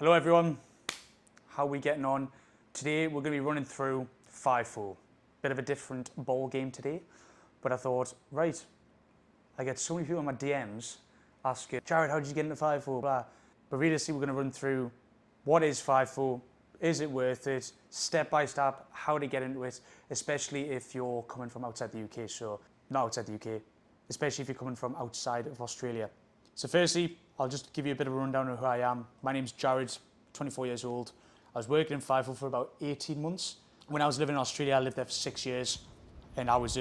Hello everyone, how are we getting on? Today we're going to be running through FIFO. Bit of a different ball game today, but I thought, right, I get so many people in my DMs asking, Jared, how did you get into FIFO? Blah. But realistically, we're going to run through what is FIFO, is it worth it, step by step, how to get into it, especially if you're coming from outside the UK, so not outside the UK, especially if you're coming from outside of Australia. So firstly, I'll just give you a bit of a rundown of who I am. My name's Jared, 24 years old. I was working in FIFO for about 18 months. When I was living in Australia, I lived there for 6 years. And I was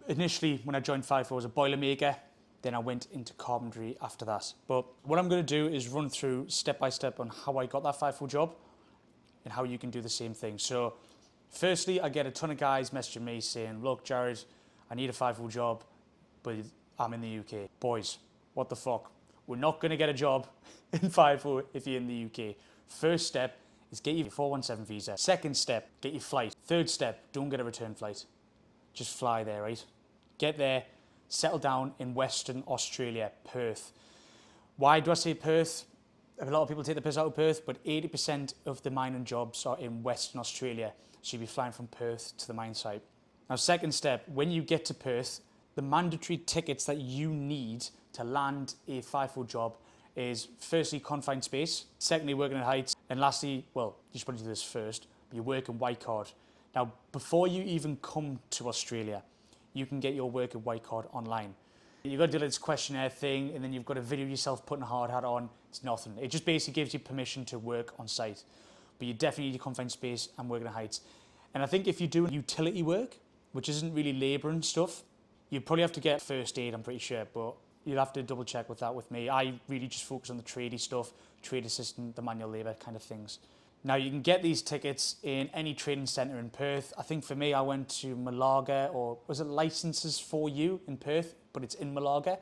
initially, when I joined FIFO, I was a boiler maker. Then I went into carpentry after that. But what I'm going to do is run through step by step on how I got that FIFO job and how you can do the same thing. So firstly, I get a ton of guys messaging me saying, look, Jared, I need a FIFO job, but I'm in the UK. Boys, what the fuck? We're not going to get a job in FIFO if you're in the UK. First step is get your 417 visa. Second step, get your flight. Third step, don't get a return flight. Just fly there, right? Get there, settle down in Western Australia, Perth. Why do I say Perth? A lot of people take the piss out of Perth, but 80% of the mining jobs are in Western Australia. So you'll be flying from Perth to the mine site. Now, second step, when you get to Perth, the mandatory tickets that you need to land a FIFO job is firstly confined space, secondly working at heights, and lastly, well, you should probably do this first, but you work in white card. Now, before you even come to Australia, you can get your work in white card online. You've got to do this questionnaire thing, and then you've got to video yourself putting a hard hat on. It's nothing. It just basically gives you permission to work on site. But you definitely need your confined space and working at heights. And I think if you do utility work, which isn't really labour and stuff, you probably have to get first aid, I'm pretty sure, but you'll have to double check with that with me. I really just focus on the tradie stuff, trade assistant, the manual labour kind of things. Now you can get these tickets in any training centre in Perth. I think for me, I went to Malaga, or was it Licenses for You in Perth, but it's in Malaga.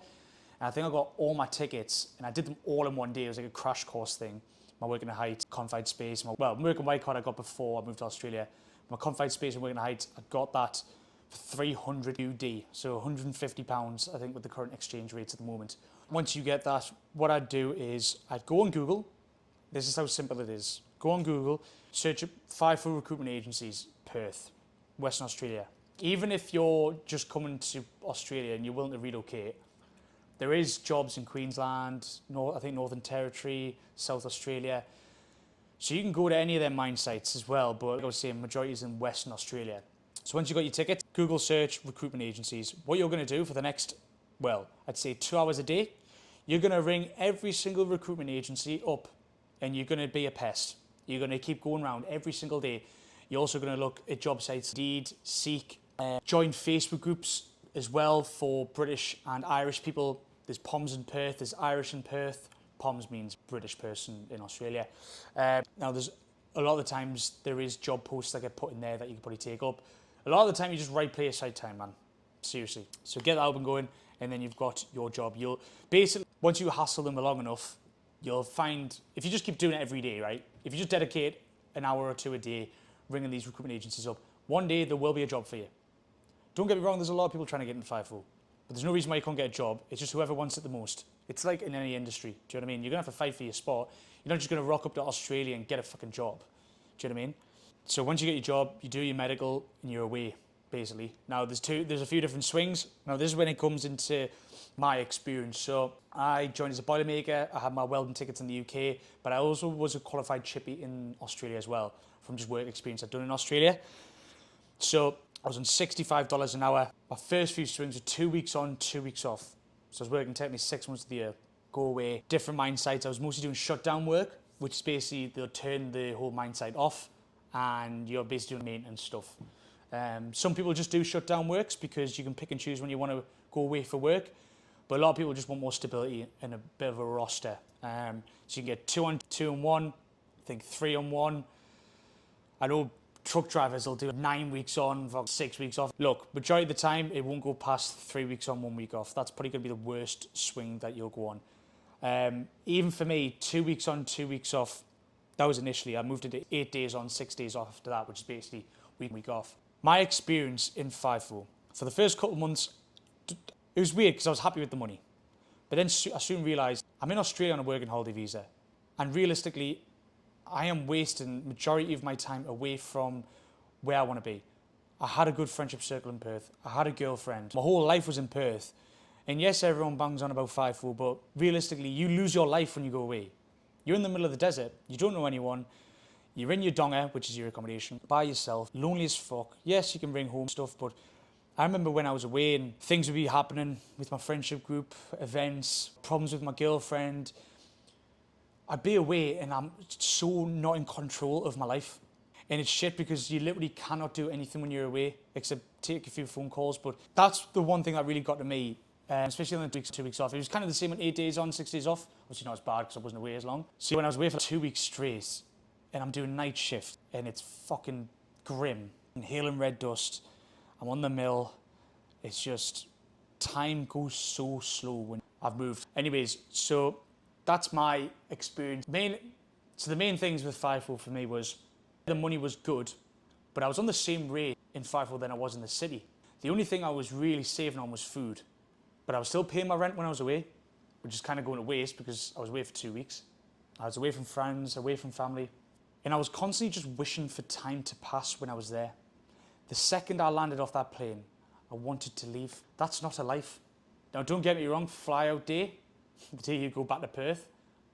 And I think I got all my tickets and I did them all in one day. It was like a crash course thing. My working at heights, confined space, working white card I got before I moved to Australia. My confined space and working at heights, I got that for 300 UD, so £150, I think, with the current exchange rates at the moment. Once you get that, what I'd do is I'd go on Google. This is how simple it is. Go on Google, search FIFO recruitment agencies, Perth, Western Australia. Even if you're just coming to Australia and you're willing to relocate, there is jobs in Queensland, I think Northern Territory, South Australia. So you can go to any of their mine sites as well, but like I was saying, majority is in Western Australia. So once you've got your ticket, Google search recruitment agencies. What you're going to do for the next, I'd say 2 hours a day, you're going to ring every single recruitment agency up and you're going to be a pest. You're going to keep going around every single day. You're also going to look at job sites, Indeed, Seek, join Facebook groups as well for British and Irish people. There's POMs in Perth, there's Irish in Perth. POMs means British person in Australia. Now there's a lot of the times there is job posts that get put in there that you can probably take up. A lot of the time you just right place, right time, man. Seriously. So get that up and going, and then you've got your job. You'll basically, once you hassle them long enough, you'll find, if you just keep doing it every day, right? If you just dedicate an hour or two a day ringing these recruitment agencies up, one day there will be a job for you. Don't get me wrong, there's a lot of people trying to get into FIFO, but there's no reason why you can't get a job. It's just whoever wants it the most. It's like in any industry, do you know what I mean? You're going to have to fight for your spot. You're not just going to rock up to Australia and get a fucking job. Do you know what I mean? So once you get your job, you do your medical and you're away, basically. Now there's a few different swings. Now this is when it comes into my experience. So I joined as a boiler maker. I had my welding tickets in the UK, but I also was a qualified chippy in Australia as well from just work experience I'd done in Australia. So I was on $65 an hour. My first few swings were 2 weeks on, 2 weeks off. So I was working technically 6 months of the year. Go away, different mine sites. I was mostly doing shutdown work, which is basically they'll turn the whole mine site off and you're basically doing maintenance stuff. Some people just do shutdown works because you can pick and choose when you want to go away for work, but a lot of people just want more stability and a bit of a roster. So you can get 2 on 2 and 1, I think 3 on 1. I know truck drivers will do 9 weeks on, 6 weeks off. Look, majority of the time it won't go past 3 weeks on, 1 week off. That's probably going to be the worst swing that you'll go on. Even for me, 2 weeks on, 2 weeks off, that was initially. I moved into 8 days on, 6 days off after that, which is basically week off. My experience in FIFO, for the first couple of months, it was weird because I was happy with the money. But then I soon realised I'm in Australia on a working holiday visa. And realistically, I am wasting majority of my time away from where I want to be. I had a good friendship circle in Perth. I had a girlfriend. My whole life was in Perth. And yes, everyone bangs on about FIFO, but realistically, you lose your life when you go away. You're in the middle of the desert. You don't know anyone. You're in your donga, which is your accommodation, by yourself, lonely as fuck. Yes, you can bring home stuff, but I remember when I was away and things would be happening with my friendship group, events, problems with my girlfriend. I'd be away and I'm so not in control of my life. And it's shit because you literally cannot do anything when you're away except take a few phone calls. But that's the one thing that really got to me, especially on the 2 weeks off. It was kind of the same with 8 days on, 6 days off. Obviously not as bad because I wasn't away as long. So when I was away for 2 weeks straight and I'm doing night shift and it's fucking grim, inhaling red dust, I'm on the mill, it's just, time goes so slow when I've moved. Anyways, so that's my experience. So the main things with FIFO for me was the money was good, but I was on the same rate in FIFO than I was in the city. The only thing I was really saving on was food, but I was still paying my rent when I was away, which is kind of going to waste because I was away for 2 weeks. I was away from friends, away from family, and I was constantly just wishing for time to pass when I was there. The second I landed off that plane, I wanted to leave. That's not a life. Now, don't get me wrong, fly out day, the day you go back to Perth,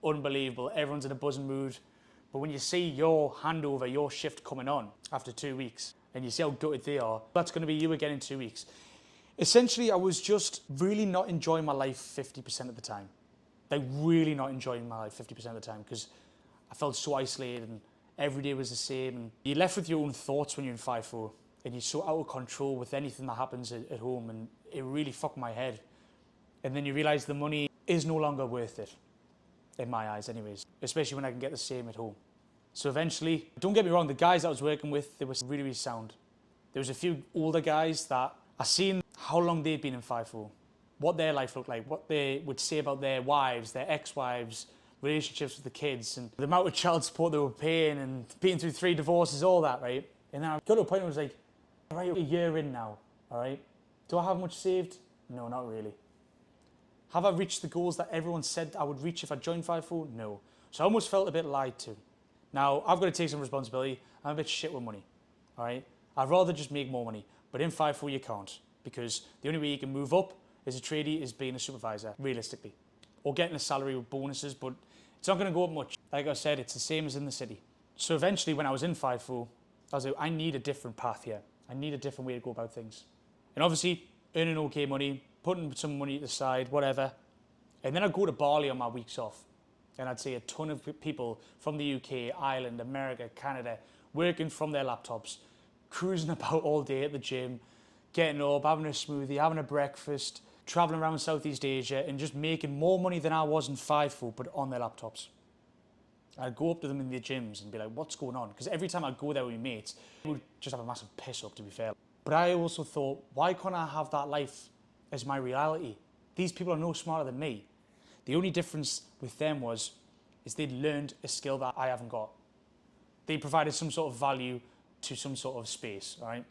unbelievable. Everyone's in a buzzing mood. But when you see your handover, your shift coming on after 2 weeks, and you see how gutted they are, that's going to be you again in 2 weeks. Essentially, I was just really not enjoying my life 50% of the time. Like, really not enjoying my life 50% of the time because I felt so isolated and every day was the same. And you're left with your own thoughts when you're in FIFO and you're so out of control with anything that happens at home, and it really fucked my head. And then you realise the money is no longer worth it, in my eyes anyways, especially when I can get the same at home. So eventually, don't get me wrong, the guys I was working with, they were really, really sound. There was a few older guys that I seen how long they'd been in FIFO, what their life looked like, what they would say about their wives, their ex-wives, relationships with the kids, and the amount of child support they were paying and being through 3 divorces, all that, right? And then I got to a point where I was like, right, a year in now, all right? Do I have much saved? No, not really. Have I reached the goals that everyone said I would reach if I joined FIFO? No. So I almost felt a bit lied to. Now, I've got to take some responsibility. I'm a bit shit with money, all right? I'd rather just make more money. But in FIFO, you can't, because the only way you can move up as a tradie is being a supervisor, realistically, or getting a salary with bonuses, but it's not going to go up much. Like I said, it's the same as in the city. So eventually, when I was in FIFO, I was like, I need a different path here. I need a different way to go about things. And obviously, earning okay money, putting some money to the side, whatever. And then I'd go to Bali on my weeks off. And I'd see a ton of people from the UK, Ireland, America, Canada, working from their laptops, cruising about all day at the gym, getting up, having a smoothie, having a breakfast, traveling around Southeast Asia and just making more money than I was in FIFO, but on their laptops. I'd go up to them in the gyms and be like, what's going on? Because every time I'd go there with my mates, we would just have a massive piss up, to be fair. But I also thought, why can't I have that life as my reality? These people are no smarter than me. The only difference with them is they'd learned a skill that I haven't got. They provided some sort of value to some sort of space, all right?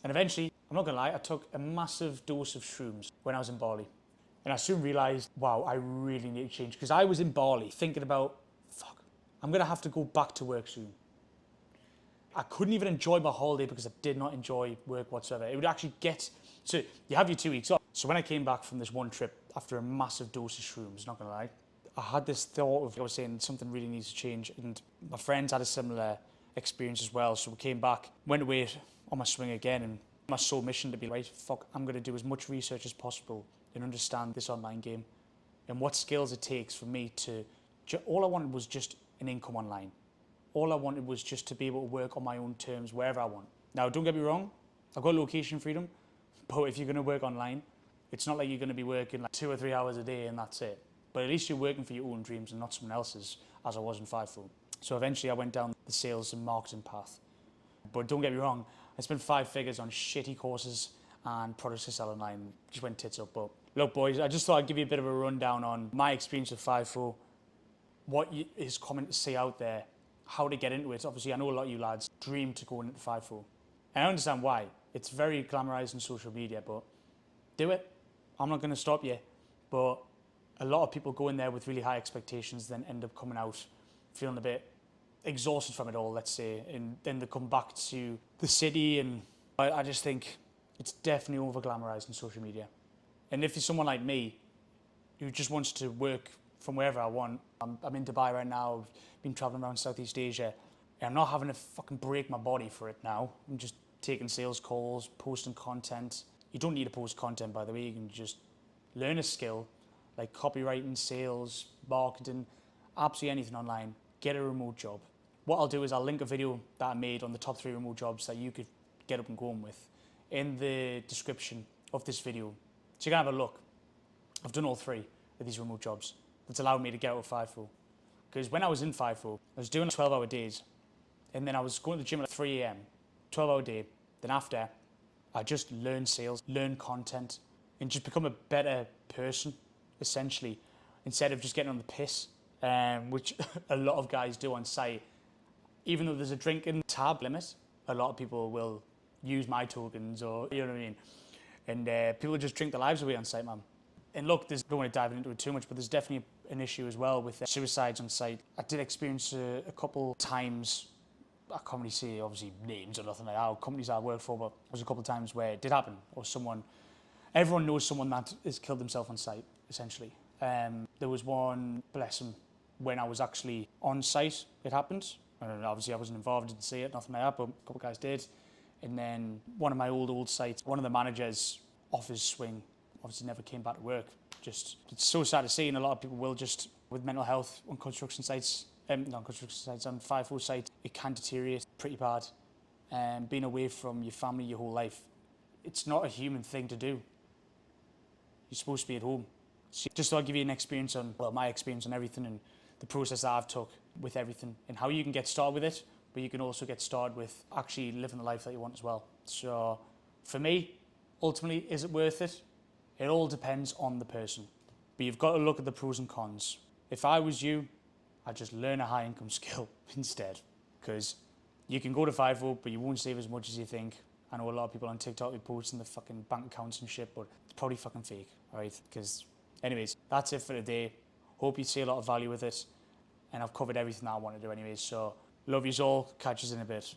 And eventually, I'm not gonna lie, I took a massive dose of shrooms when I was in Bali. And I soon realized, wow, I really need to change. Because I was in Bali thinking about, fuck, I'm gonna have to go back to work soon. I couldn't even enjoy my holiday because I did not enjoy work whatsoever. It would actually get, so you have your 2 weeks off. So when I came back from this one trip after a massive dose of shrooms, not gonna lie, I had this thought of, I was saying something really needs to change, and my friends had a similar experience as well. So we came back, went away on my swing again, and my sole mission to be right, fuck, I'm gonna do as much research as possible and understand this online game and what skills it takes for me to, all I wanted was just an income online. All I wanted was just to be able to work on my own terms wherever I want. Now, don't get me wrong, I've got location freedom, but if you're gonna work online, it's not like you're gonna be working like 2 or 3 hours a day and that's it. But at least you're working for your own dreams and not someone else's, as I was in FIFO. So eventually I went down the sales and marketing path. But don't get me wrong, I spent 5 figures on shitty courses and products to sell online. Just went tits up. But look, boys, I just thought I'd give you a bit of a rundown on my experience with FIFO, what is common to see out there, how to get into it. Obviously, I know a lot of you lads dream to go into FIFO. And I understand why. It's very glamorized on social media, but do it. I'm not going to stop you. But a lot of people go in there with really high expectations, then end up coming out feeling a bit exhausted from it all, let's say, and then they come back to the city, and I just think it's definitely over glamorized on social media. And if you're someone like me who just wants to work from wherever I want, I'm in Dubai right now, I've been traveling around Southeast Asia, and I'm not having to fucking break my body for it now. I'm just taking sales calls, posting content. You don't need to post content, by the way. You can just learn a skill like copywriting, sales, marketing, absolutely anything online. Get a remote job. What I'll do is I'll link a video that I made on the top 3 remote jobs that you could get up and going with in the description of this video. So you can have a look. I've done all 3 of these remote jobs. That's allowed me to get out of FIFO. Because when I was in FIFO, I was doing 12-hour days. And then I was going to the gym at 3 a.m., 12-hour day. Then after, I just learned sales, learn content, and just become a better person, essentially, instead of just getting on the piss, which a lot of guys do on site. Even though there's a drinking tab limit, a lot of people will use my tokens, or, you know what I mean? And people just drink their lives away on site, man. And look, I don't want to dive into it too much, but there's definitely an issue as well with suicides on site. I did experience a couple times, I can't really say obviously names or nothing like that, or companies I worked for, but there was a couple of times where it did happen, or everyone knows someone that has killed themselves on site, essentially. There was one, bless him, when I was actually on site, it happened. And obviously I wasn't involved, didn't see it, nothing like that, but a couple of guys did. And then one of my old sites, one of the managers off his swing, obviously never came back to work. Just, it's so sad to see, and a lot of people will just, with mental health on construction sites, on FIFO sites, it can deteriorate pretty bad. Being away from your family your whole life, it's not a human thing to do. You're supposed to be at home. So just thought I'd give you an experience on, well, my experience on everything and the process that I've took with everything and how you can get started with it, but you can also get started with actually living the life that you want as well. So for me, ultimately, is it worth it? It all depends on the person. But you've got to look at the pros and cons. If I was you, I'd just learn a high income skill instead, because you can go to FIFO, but you won't save as much as you think. I know a lot of people on TikTok who post in the fucking bank accounts and shit, but it's probably fucking fake, all right? Because anyways, that's it for today. Hope you see a lot of value with it, and I've covered everything that I want to do anyways. So love yous all. Catch yous in a bit.